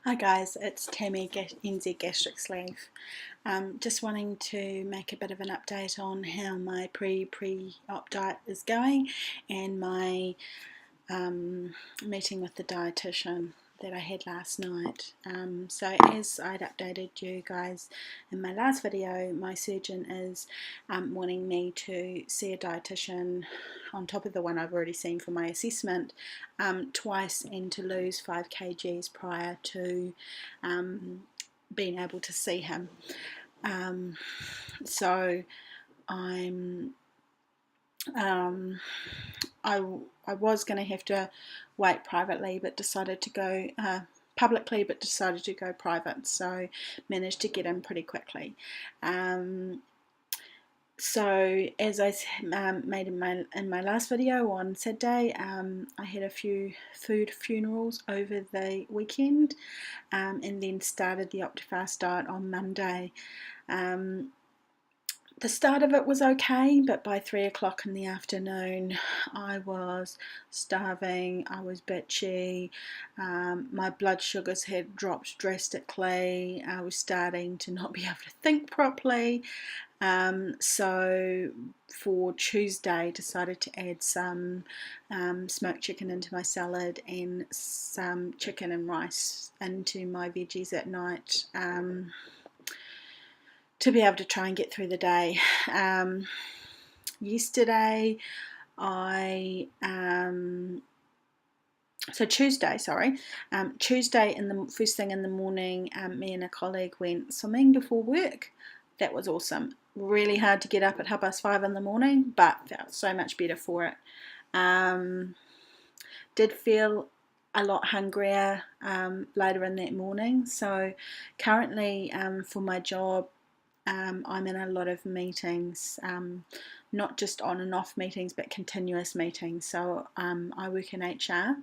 Hi guys, it's Tammy, NZ Gastric Sleeve. Just wanting to make a bit of an update on how my pre-op diet is going and my meeting with the dietitian that I had last night. So as I'd updated you guys in my last video, my surgeon is wanting me to see a dietitian on top of the one I've already seen for my assessment twice, and to lose 5 kgs prior to being able to see him. So I'm I was going to have to wait privately, but decided to go publicly, but decided to go private. So managed to get in pretty quickly. So as I made in my last video on Saturday, I had a few food funerals over the weekend, and then started the Optifast diet on Monday. The start of it was okay, but by 3 o'clock in the afternoon I was starving, I was bitchy, my blood sugars had dropped drastically, I was starting to not be able to think properly. So for Tuesday decided to add some smoked chicken into my salad and some chicken and rice into my veggies at night, to be able to try and get through the day. Yesterday Tuesday in the first thing in the morning, me and a colleague went swimming before work. That was awesome. Really hard to get up at 5:30 in the morning, but felt so much better for it. Did feel a lot hungrier later in that morning. So currently for my job, I'm in a lot of meetings, not just on and off meetings, but continuous meetings. So I work in HR,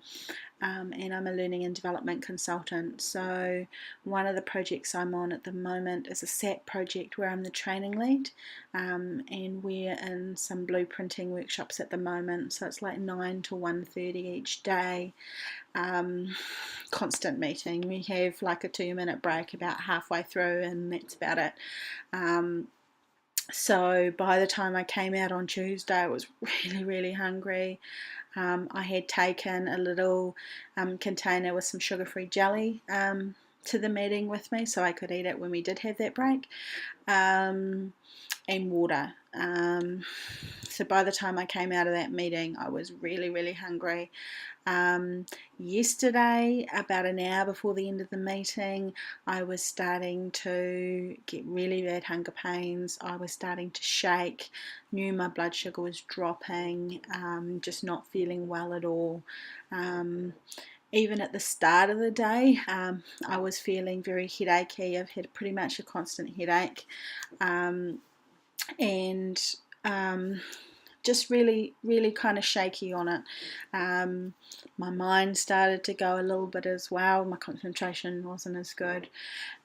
and I'm a learning and development consultant. So one of the projects I'm on at the moment is a SAT project where I'm the training lead, and we're in some blueprinting workshops at the moment. So it's like 9 to 1:30 each day. Constant meeting. We have like a 2-minute break about halfway through, and that's about it. So by the time I came out on Tuesday, I was really hungry. I had taken a little container with some sugar-free jelly to the meeting with me, so I could eat it when we did have that break, and water. So by the time I came out of that meeting, I was really hungry. Yesterday, about an hour before the end of the meeting, I was starting to get really bad hunger pains. I was starting to shake, knew my blood sugar was dropping, just not feeling well at all. Even at the start of the day, I was feeling very headachy. I've had pretty much a constant headache, and just really kind of shaky on it. My mind started to go a little bit as well. My concentration wasn't as good.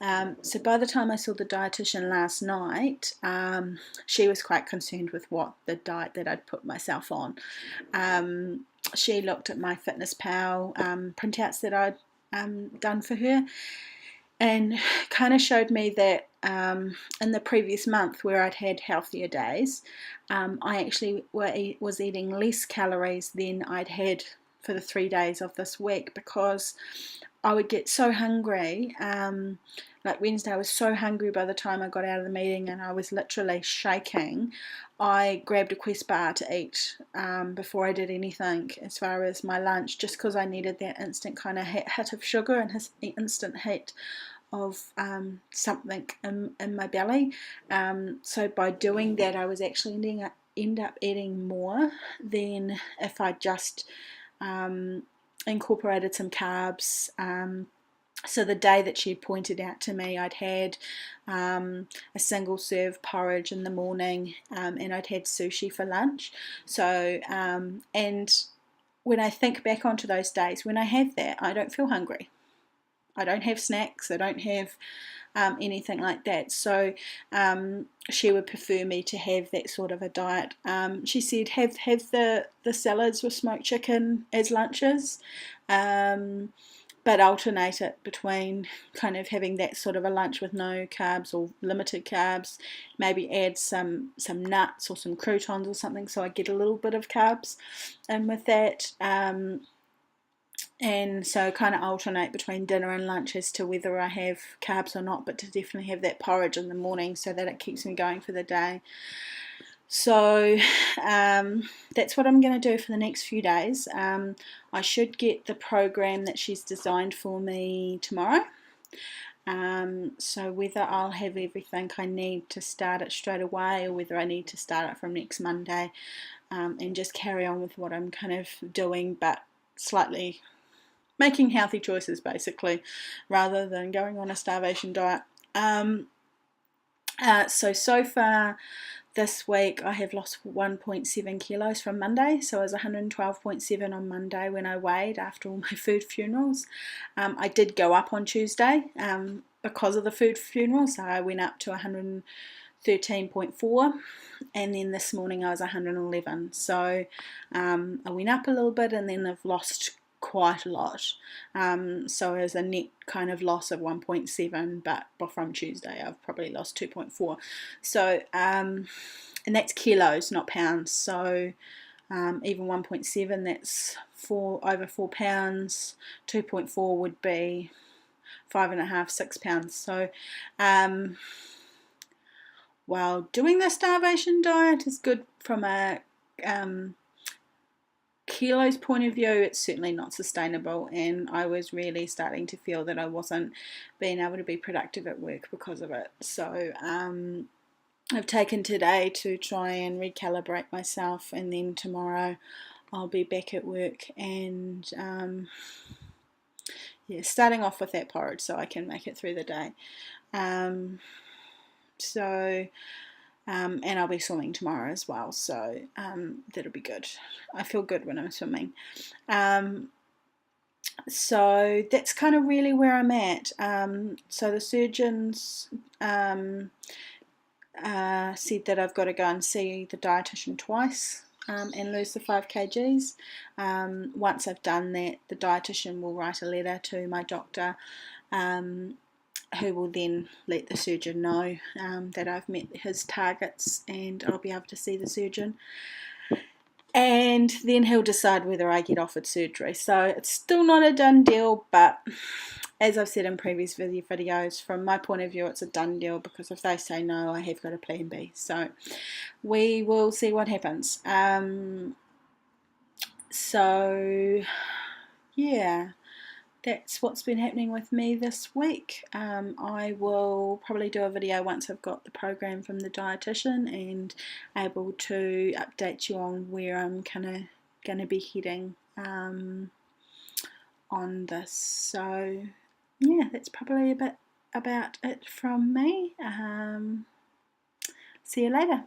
So by the time I saw the dietitian last night, she was quite concerned with what the diet that I'd put myself on. She looked at my FitnessPal printouts that I'd done for her, and kind of showed me that in the previous month, where I'd had healthier days, I actually was eating less calories than I'd had for the 3 days of this week, because I would get so hungry. Like Wednesday, I was so hungry by the time I got out of the meeting, and I was literally shaking. I grabbed a Quest bar to eat before I did anything as far as my lunch, just because I needed that instant kind of hit of sugar and instant hit of something in my belly. So by doing that, I was actually end up eating more than if I just incorporated some carbs. So the day that she had pointed out to me, I'd had a single serve porridge in the morning, and I'd had sushi for lunch. So and when I think back onto those days, when I have that, I don't feel hungry. I don't have snacks, I don't have anything like that. So she would prefer me to have that sort of a diet. She said have the salads with smoked chicken as lunches. but alternate it between kind of having that sort of a lunch with no carbs or limited carbs, maybe add some nuts or some croutons or something so I get a little bit of carbs in with that. And so kind of alternate between dinner and lunch as to whether I have carbs or not, but to definitely have that porridge in the morning so that it keeps me going for the day. So that's what I'm going to do for the next few days. I should get the program that she's designed for me tomorrow. So whether I'll have everything I need to start it straight away or whether I need to start it from next Monday and just carry on with what I'm kind of doing, but slightly making healthy choices basically rather than going on a starvation diet. So far this week I have lost 1.7 kilos from Monday, so I was 112.7 on Monday when I weighed after all my food funerals. I did go up on Tuesday because of the food funerals, so I went up to 113.4, and then this morning I was 111, so I went up a little bit and then I've lost quite a lot, so as a net kind of loss of 1.7, but from Tuesday I've probably lost 2.4, so and that's kilos, not pounds, so even 1.7, that's over 4 pounds, 2.4 would be 5.5, 6 pounds, so while doing the starvation diet is good from a kilos point of view, it's certainly not sustainable, and I was really starting to feel that I wasn't being able to be productive at work because of it. So I've taken today to try and recalibrate myself, and then tomorrow I'll be back at work and starting off with that porridge so I can make it through the day. And I'll be swimming tomorrow as well, so that'll be good. I feel good when I'm swimming. So that's kind of really where I'm at. So the surgeons said that I've got to go and see the dietitian twice and lose the 5 kgs. Once I've done that, the dietitian will write a letter to my doctor, who will then let the surgeon know that I've met his targets and I'll be able to see the surgeon. And then he'll decide whether I get offered surgery. So it's still not a done deal, but as I've said in previous videos, from my point of view, it's a done deal, because if they say no, I have got a plan B. So we will see what happens. So yeah, that's what's been happening with me this week. I will probably do a video once I've got the program from the dietitian and able to update you on where I'm kind of going to be heading on this. So yeah, that's probably a bit about it from me. See you later.